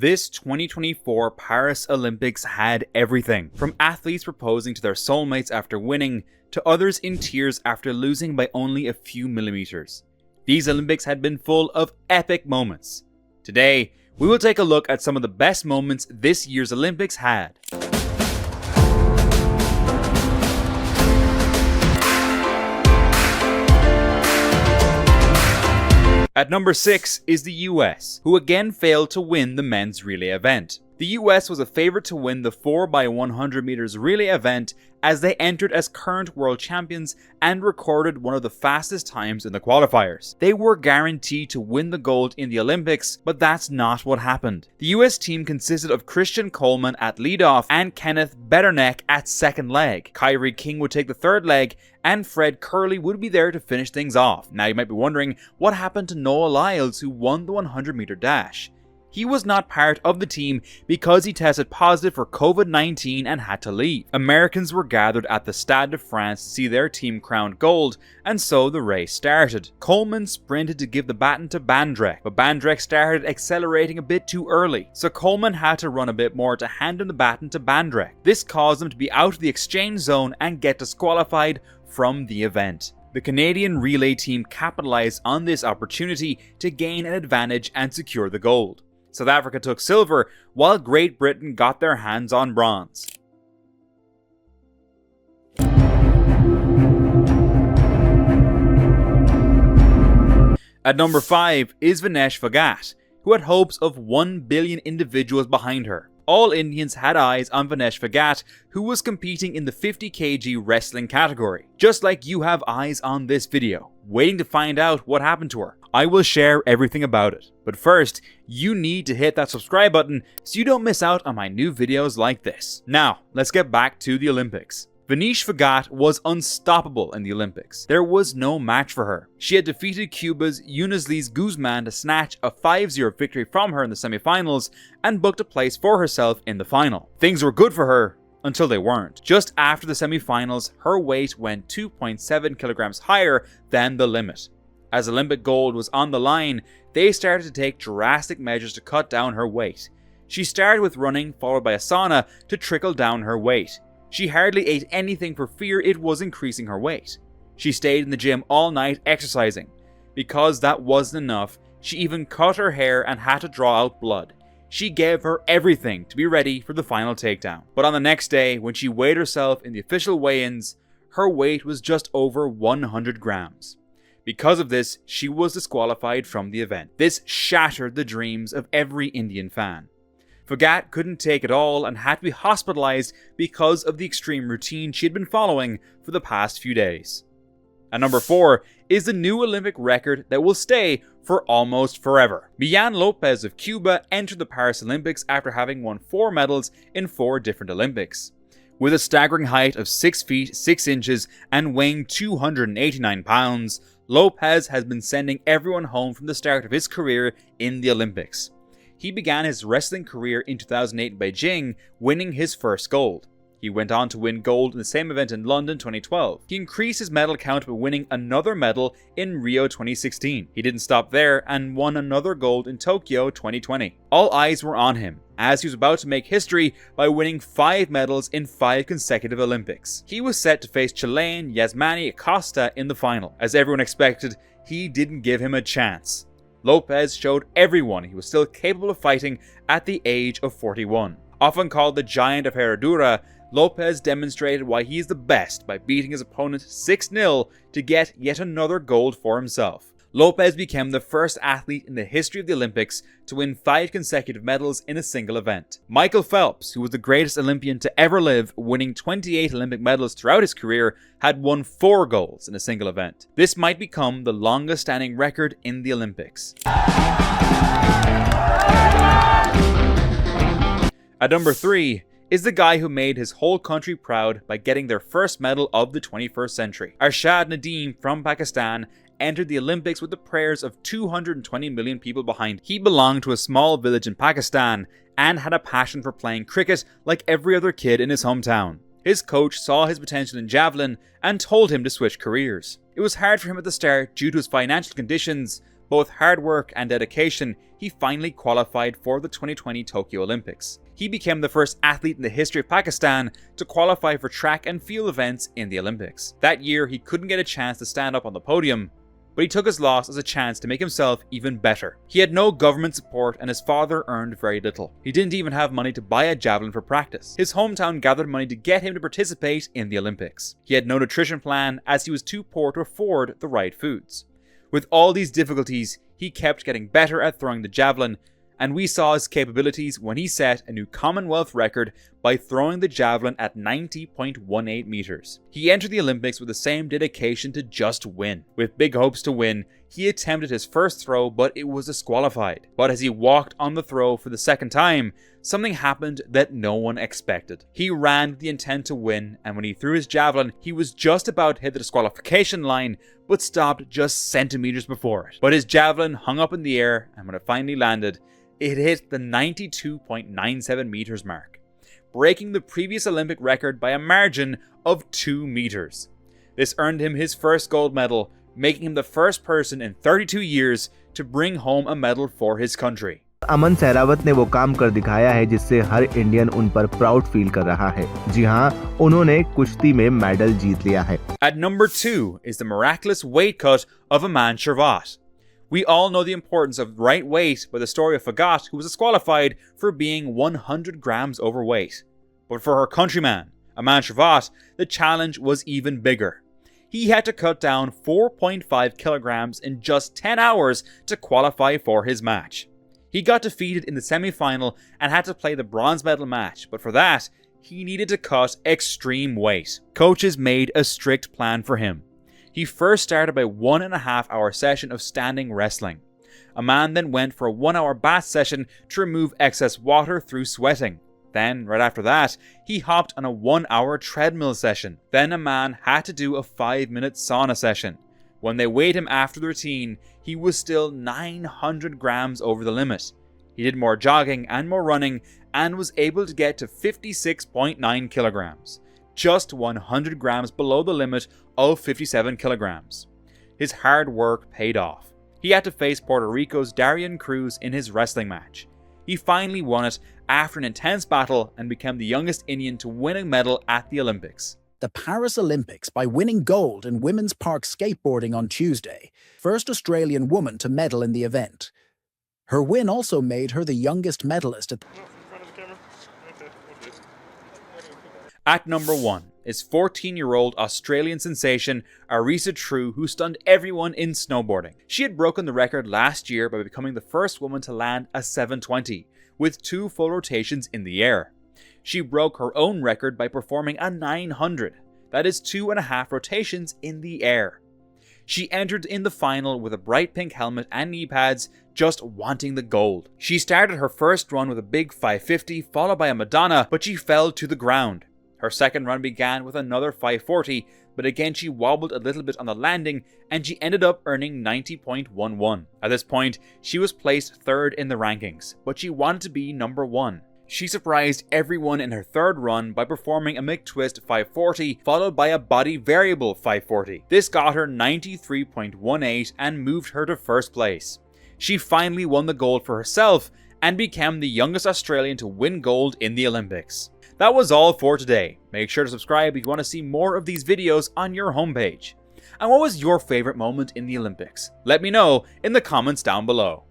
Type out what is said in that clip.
This 2024 Paris Olympics had everything, from athletes proposing to their soulmates after winning, to others in tears after losing by only a few millimeters. These Olympics had been full of epic moments. Today, we will take a look at some of the best moments this year's Olympics had. At number 6 is the US, who again failed to win the men's relay event. The US was a favourite to win the 4x100 meters relay event as they entered as current world champions and recorded one of the fastest times in the qualifiers. They were guaranteed to win the gold in the Olympics, but that's not what happened. The US team consisted of Christian Coleman at leadoff and Kenneth Betterneck at second leg. Kyrie King would take the third leg, and Fred Curley would be there to finish things off. Now you might be wondering, what happened to Noah Lyles, who won the 100 meter dash? He was not part of the team because he tested positive for COVID-19 and had to leave. Americans were gathered at the Stade de France to see their team crowned gold, and so the race started. Coleman sprinted to give the baton to Bandrek, but Bandrek started accelerating a bit too early, so Coleman had to run a bit more to hand him the baton to Bandrek. This caused him to be out of the exchange zone and get disqualified from the event. The Canadian relay team capitalized on this opportunity to gain an advantage and secure the gold. South Africa took silver, while Great Britain got their hands on bronze. At number 5 is Vinesh Phogat, who had hopes of 1 billion individuals behind her. All Indians had eyes on Vinesh Phogat, who was competing in the 50 kg wrestling category. Just like you have eyes on this video, waiting to find out what happened to her. I will share everything about it. But first, you need to hit that subscribe button so you don't miss out on my new videos like this. Now, let's get back to the Olympics. Vinesh Phogat was unstoppable in the Olympics. There was no match for her. She had defeated Cuba's Yuneslis Guzman to snatch a 5-0 victory from her in the semi-finals and booked a place for herself in the final. Things were good for her until they weren't. Just after the semi-finals, her weight went 2.7 kilograms higher than the limit. As Olympic gold was on the line, they started to take drastic measures to cut down her weight. She started with running, followed by a sauna to trickle down her weight. She hardly ate anything for fear it was increasing her weight. She stayed in the gym all night exercising. Because that wasn't enough, she even cut her hair and had to draw out blood. She gave her everything to be ready for the final takedown. But on the next day, when she weighed herself in the official weigh-ins, her weight was just over 100 grams. Because of this, she was disqualified from the event. This shattered the dreams of every Indian fan. Phogat couldn't take it all and had to be hospitalized because of the extreme routine she had been following for the past few days. At number 4 is the new Olympic record that will stay for almost forever. Millán López of Cuba entered the Paris Olympics after having won 4 medals in 4 different Olympics. With a staggering height of 6 feet 6 inches and weighing 289 pounds, Lopez has been sending everyone home from the start of his career in the Olympics. He began his wrestling career in 2008 in Beijing, winning his first gold. He went on to win gold in the same event in London 2012. He increased his medal count by winning another medal in Rio 2016. He didn't stop there and won another gold in Tokyo 2020. All eyes were on him, as he was about to make history by winning 5 medals in 5 consecutive Olympics. He was set to face Chilean Yasmani Acosta in the final. As everyone expected, he didn't give him a chance. Lopez showed everyone he was still capable of fighting at the age of 41. Often called the Giant of Herradura, Lopez demonstrated why he is the best by beating his opponent 6-0 to get yet another gold for himself. Lopez became the first athlete in the history of the Olympics to win 5 consecutive medals in a single event. Michael Phelps, who was the greatest Olympian to ever live, winning 28 Olympic medals throughout his career, had won 4 golds in a single event. This might become the longest standing record in the Olympics. At number 3 is the guy who made his whole country proud by getting their first medal of the 21st century. Arshad Nadeem from Pakistan entered the Olympics with the prayers of 220 million people behind him. He belonged to a small village in Pakistan and had a passion for playing cricket like every other kid in his hometown. His coach saw his potential in javelin and told him to switch careers. It was hard for him at the start due to his financial conditions, both hard work and dedication, he finally qualified for the 2020 Tokyo Olympics. He became the first athlete in the history of Pakistan to qualify for track and field events in the Olympics. That year, he couldn't get a chance to stand up on the podium, but he took his loss as a chance to make himself even better. He had no government support and his father earned very little. He didn't even have money to buy a javelin for practice. His hometown gathered money to get him to participate in the Olympics. He had no nutrition plan as he was too poor to afford the right foods. With all these difficulties, he kept getting better at throwing the javelin, and we saw his capabilities when he set a new Commonwealth record by throwing the javelin at 90.18 meters. He entered the Olympics with the same dedication to just win. With big hopes to win, he attempted his first throw, but it was disqualified. But as he walked on the throw for the second time, something happened that no one expected. He ran with the intent to win, and when he threw his javelin, he was just about to hit the disqualification line, but stopped just centimeters before it. But his javelin hung up in the air, and when it finally landed, it hit the 92.97 meters mark, breaking the previous Olympic record by a margin of 2 meters. This earned him his first gold medal, making him the first person in 32 years to bring home a medal for his country. अमन सहरावत ने वो काम कर दिखाया है जिससे हर Indian उन पर proud feel कर रहा है। जी हाँ, उन्होंने कुश्ती में मेडल जीत लिया है। At number 2 is the miraculous weight cut of Aman Sharvat. We all know the importance of right weight by the story of Fagat, who was disqualified for being 100 grams overweight. But for her countryman, Aman Sharvat, the challenge was even bigger. He had to cut down 4.5 kilograms in just 10 hours to qualify for his match. He got defeated in the semi-final and had to play the bronze medal match, but for that, he needed to cut extreme weight. Coaches made a strict plan for him. He first started by a 1.5 hour session of standing wrestling. Aman then went for a 1 hour bath session to remove excess water through sweating. Then, right after that, he hopped on a 1 hour treadmill session. Then Aman had to do a 5-minute sauna session. When they weighed him after the routine, he was still 900 grams over the limit. He did more jogging and more running and was able to get to 56.9 kilograms, just 100 grams below the limit of 57 kilograms. His hard work paid off. He had to face Puerto Rico's Darian Cruz in his wrestling match. He finally won it after an intense battle and became the youngest Indian to win a medal at the Olympics. The Paris Olympics by winning gold in women's park skateboarding on Tuesday, first Australian woman to medal in the event. Her win also made her the youngest medalist At number 1 is 14-year-old Australian sensation Arisa True, who stunned everyone in snowboarding. She had broken the record last year by becoming the first woman to land a 720, with 2 full rotations in the air. She broke her own record by performing a 900, that is 2.5 rotations in the air. She entered in the final with a bright pink helmet and knee pads, just wanting the gold. She started her first run with a big 550 followed by a Madonna, but she fell to the ground. Her second run began with another 540, but again she wobbled a little bit on the landing and she ended up earning 90.11. At this point, she was placed 3rd in the rankings, but she wanted to be number 1. She surprised everyone in her third run by performing a McTwist 540 followed by a body variable 540. This got her 93.18 and moved her to first place. She finally won the gold for herself and became the youngest Australian to win gold in the Olympics. That was all for today. Make sure to subscribe if you want to see more of these videos on your homepage. And what was your favorite moment in the Olympics? Let me know in the comments down below.